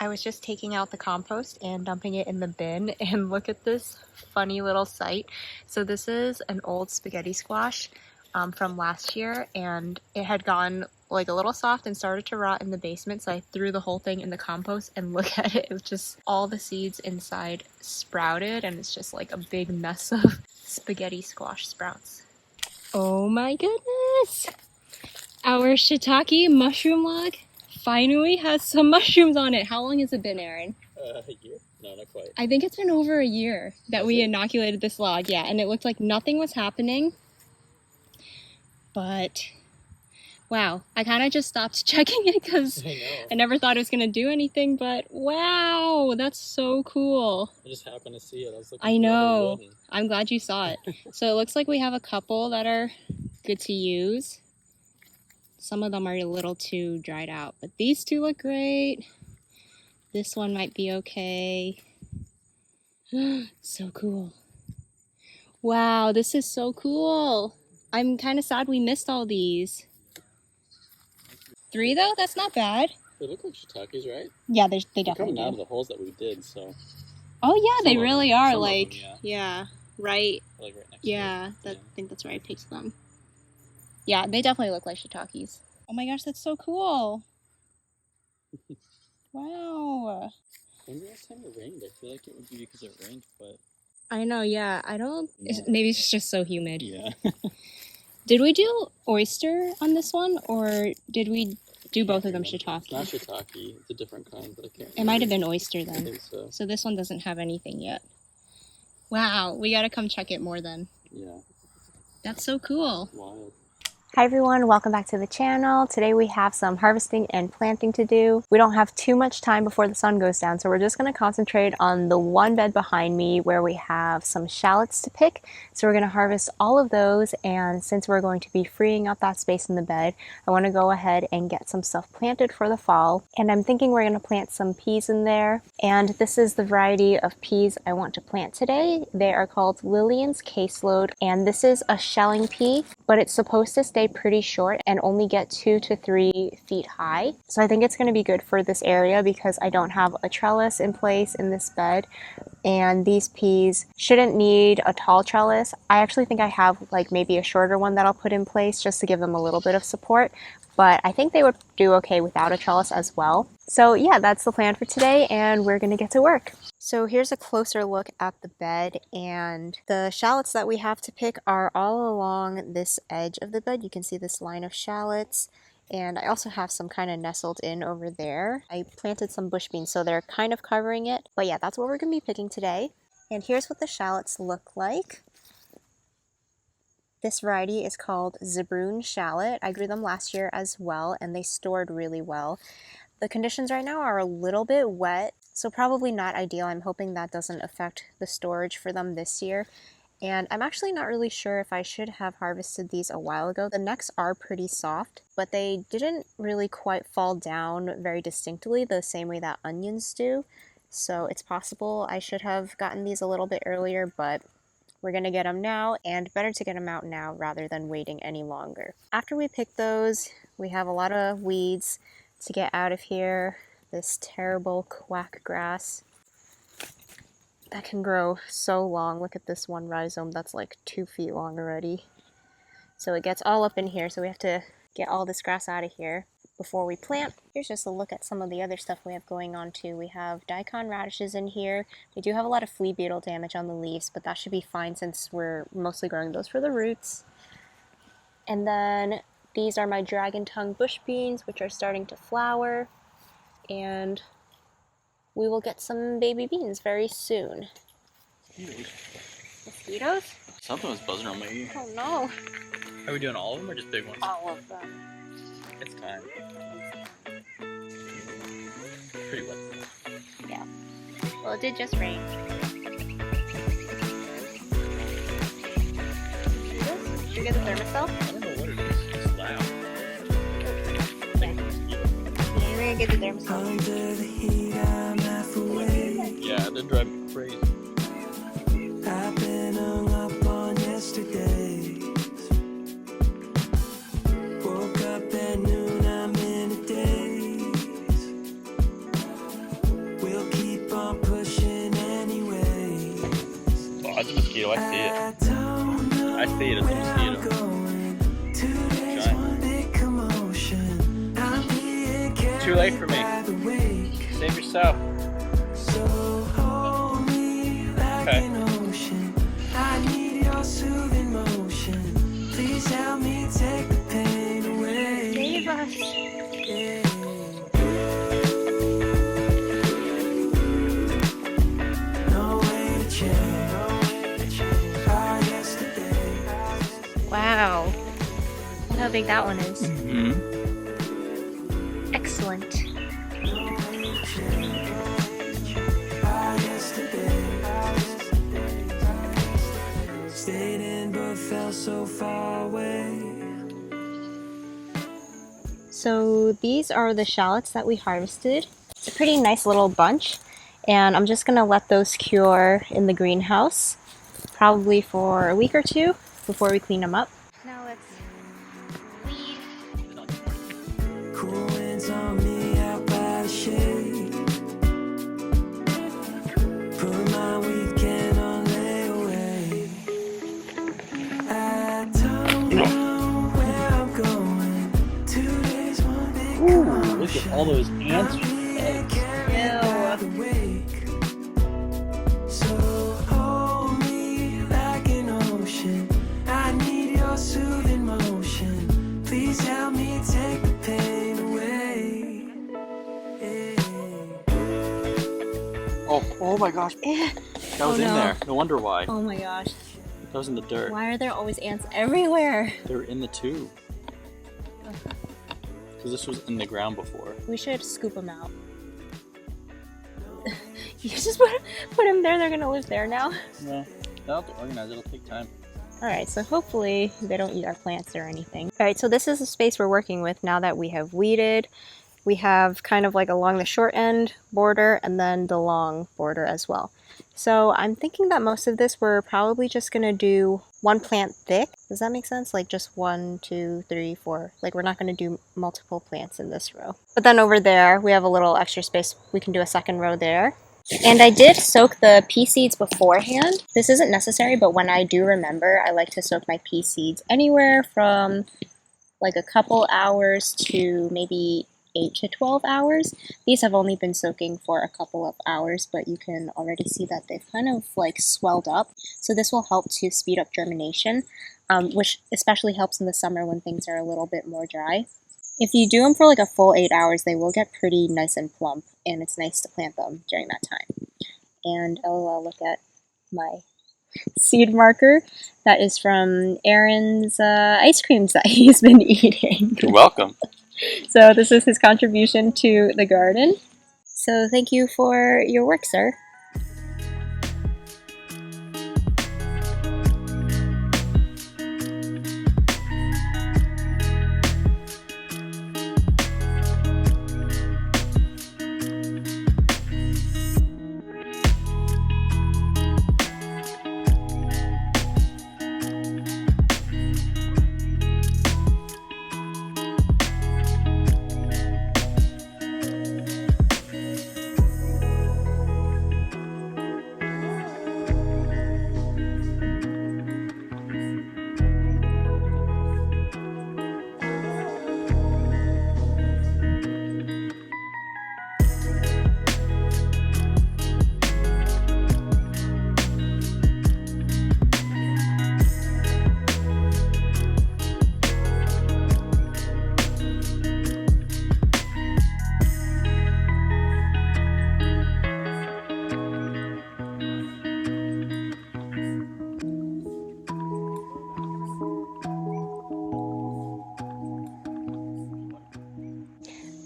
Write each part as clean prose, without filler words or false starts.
I was just taking out the compost and dumping it in the bin, and look at this funny little sight. So this is an old spaghetti squash from last year, and it had gone like a little soft and started to rot in the basement, so I threw the whole thing in the compost, and look at it, it's just all the seeds inside sprouted, and it's just like a big mess of spaghetti squash sprouts. Oh my goodness! Our shiitake mushroom log finally has some mushrooms on it. How long has it been, Aaron? A year? No, not quite. I think it's been over a year that we inoculated this log, yeah, and it looked like nothing was happening. But wow, I kind of just stopped checking it because I never thought it was going to do anything, but wow, that's so cool. I just happened to see it. I was looking I know. I'm glad you saw it. So it looks like we have a couple that are good to use. Some of them are a little too dried out, but these two look great. This one might be okay. So cool. Wow, this is so cool. I'm kind of sad we missed all these. 3 though? That's not bad. They look like shiitakes, right? Yeah, they definitely coming do. out of the holes that we did, so. Oh yeah, they really are. Some like, of them, yeah, right. Like right next Yeah, to it. I think that's where I picked them. Yeah, they definitely look like shiitakes. Oh my gosh, that's so cool. Wow. When was the last time it rained? I feel like it would be because it rained, but. I know, yeah. I don't. Yeah. Maybe it's just so humid. Yeah. Did we do oyster on this one, or did we do both of them shiitake? It's not shiitake. It's a different kind, but I can't remember. It might have been oyster then. I think so. So this one doesn't have anything yet. Wow, we gotta come check it more then. Yeah. That's so cool. Wild. Hi everyone, welcome back to the channel. Today we have some harvesting and planting to do. We don't have too much time before the sun goes down, so we're just going to concentrate on the one bed behind me where we have some shallots to pick. So we're going to harvest all of those, and since we're going to be freeing up that space in the bed, I want to go ahead and get some stuff planted for the fall. And I'm thinking we're going to plant some peas in there, and this is the variety of peas I want to plant today. They are called Lillian's Caseload, and this is a shelling pea, but it's supposed to stay pretty short and only get 2 to 3 feet high. So I think it's going to be good for this area because I don't have a trellis in place in this bed, and these peas shouldn't need a tall trellis. I actually think I have like maybe a shorter one that I'll put in place just to give them a little bit of support, but I think they would do okay without a trellis as well. So yeah, that's the plan for today, and we're going to get to work. So here's a closer look at the bed, and the shallots that we have to pick are all along this edge of the bed. You can see this line of shallots, and I also have some kind of nestled in over there. I planted some bush beans, so they're kind of covering it. But yeah, that's what we're going to be picking today. And here's what the shallots look like. This variety is called Zebrun shallot. I grew them last year as well, and they stored really well. The conditions right now are a little bit wet, so probably not ideal. I'm hoping that doesn't affect the storage for them this year. And I'm actually not really sure if I should have harvested these a while ago. The necks are pretty soft, but they didn't really quite fall down very distinctly the same way that onions do. So it's possible I should have gotten these a little bit earlier, but we're going to get them now, and better to get them out now rather than waiting any longer. After we pick those, we have a lot of weeds to get out of here. This terrible quack grass that can grow so long. Look at this one rhizome that's like 2 feet long already. So it gets all up in here, so we have to get all this grass out of here before we plant. Here's just a look at some of the other stuff we have going on too. We have daikon radishes in here. We do have a lot of flea beetle damage on the leaves, but that should be fine since we're mostly growing those for the roots. And then these are my dragon tongue bush beans, which are starting to flower, and we will get some baby beans very soon. Mosquitoes? Something was buzzing on my ear. Oh no. Are we doing all of them or just big ones? All of them. It's time. Pretty wet. Yeah. Well, it did just rain. Should we get the thermostat? I don't know what it is. It's loud. Yeah, we're gonna get the thermostat. Yeah, they're driving me crazy. I've been hung up on yesterdays. Woke up at noon, I'm in a daze. mosquito. I see it. I see it. It's a mosquito. Giant. Too late for me. Save yourself. Okay. Save us. Wow. Look how big that one is. Mm-hmm. Excellent. Stayed in but felt so far away. So these are the shallots that we harvested. It's a pretty nice little bunch, and I'm just gonna let those cure in the greenhouse, probably for a week or two before we clean them up. Now let's weed. Cool winds on me out by the shade. Put my weekend on layaway. I don't know where I'm going. 2 days, one big Ooh, look at all those ants. So hold me like an ocean. I need your soothing motion. Please help me take the pain away. Oh my gosh. That was in there. No wonder why. Oh my gosh. That was in the dirt. Why are there always ants everywhere? They were in the tube. Because this was in the ground before. We should scoop them out. You just put them there, they're gonna live there now. No, they'll have to organize it. It'll take time. Alright, so hopefully they don't eat our plants or anything. Alright, so this is the space we're working with now that we have weeded. We have kind of like along the short end border and then the long border as well. So I'm thinking that most of this we're probably just gonna do one plant thick. Does that make sense? Like just 1, 2, 3, 4. Like we're not gonna do multiple plants in this row. But then over there we have a little extra space. We can do a second row there. And I did soak the pea seeds beforehand. This isn't necessary, but when I do remember, I like to soak my pea seeds anywhere from like a couple hours to maybe 8 to 12 hours. These have only been soaking for a couple of hours, but you can already see that they've kind of like swelled up. So this will help to speed up germination, which especially helps in the summer when things are a little bit more dry. If you do them for like a full 8 hours, they will get pretty nice and plump, and it's nice to plant them during that time. And LOL, look at my seed marker. That is from Aaron's ice creams that he's been eating. You're welcome. So this is his contribution to the garden. So thank you for your work, sir.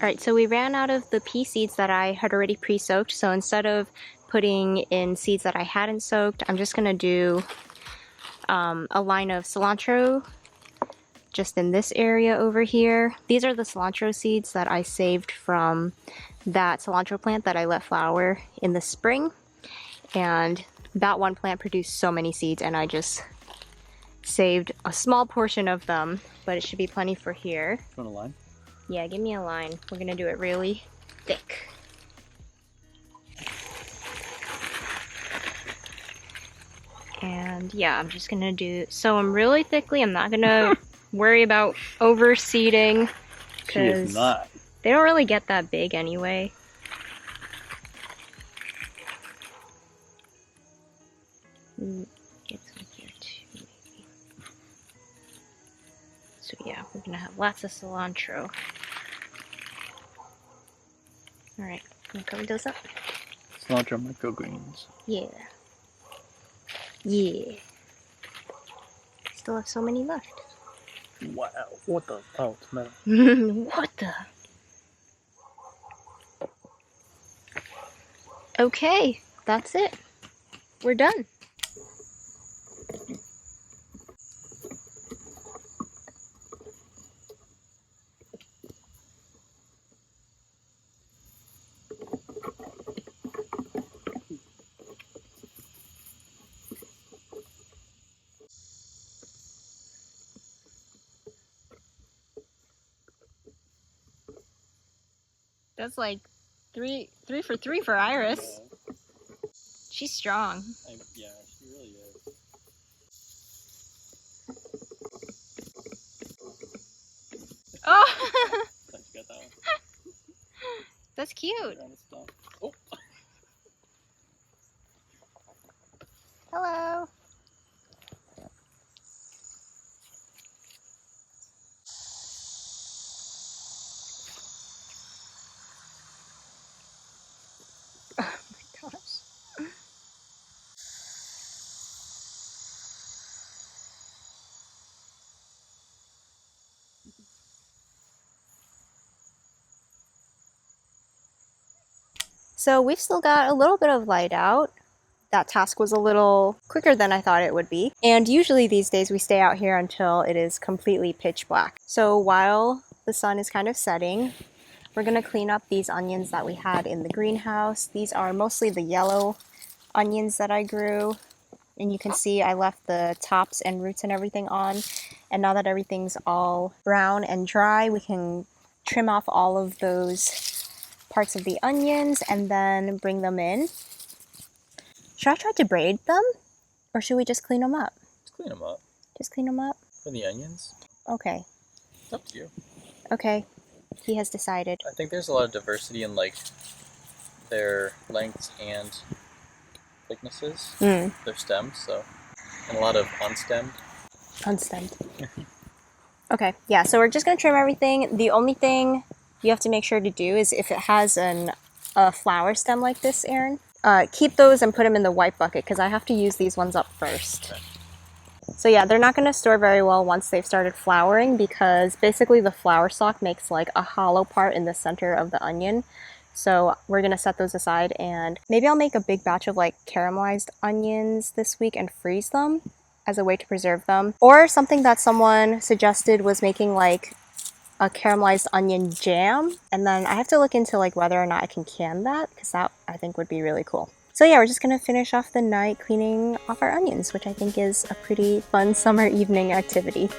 Alright, so we ran out of the pea seeds that I had already pre-soaked, so instead of putting in seeds that I hadn't soaked, I'm just going to do a line of cilantro just in this area over here. These are the cilantro seeds that I saved from that cilantro plant that I let flower in the spring, and that one plant produced so many seeds, and I just saved a small portion of them, but it should be plenty for here. You want a line? Yeah, give me a line. We're gonna do it really thick. And yeah, I'm just gonna sow them really thickly. I'm not gonna worry about overseeding She is because not. they don't really get that big anyway. Get some here too, maybe. So yeah, we're gonna have lots of cilantro. Alright, can you cover those up? Cilantro microgreens. Yeah. Yeah. Still have so many left. Wow. What the? Oh, it's metal. What the? Okay, that's it. We're done. That's like three for three for Iris. She's strong. Yeah, she really is. Oh, Thanks, got that one. that's cute. Oh. Hello. Oh my gosh. So we've still got a little bit of light out. That task was a little quicker than I thought it would be. And usually these days we stay out here until it is completely pitch black. So while the sun is kind of setting, we're gonna clean up these onions that we had in the greenhouse. These are mostly the yellow onions that I grew. And you can see I left the tops and roots and everything on. And now that everything's all brown and dry, we can trim off all of those parts of the onions and then bring them in. Should I try to braid them? Or should we just clean them up? Let's clean them up. Just clean them up? For the onions? Okay. It's up to you. Okay. He has decided. I think there's a lot of diversity in like their lengths and thicknesses. Their stems, so. And a lot of unstemmed. Unstemmed. Okay, yeah, so we're just gonna trim everything. The only thing you have to make sure to do is if it has a flower stem like this, Aaron, keep those and put them in the white bucket because I have to use these ones up first. Okay. So yeah, they're not going to store very well once they've started flowering because basically the flower stalk makes like a hollow part in the center of the onion. So we're going to set those aside and maybe I'll make a big batch of like caramelized onions this week and freeze them as a way to preserve them. Or something that someone suggested was making like a caramelized onion jam, and then I have to look into like whether or not I can can that because that I think would be really cool. So yeah, we're just gonna finish off the night cleaning off our onions, which I think is a pretty fun summer evening activity.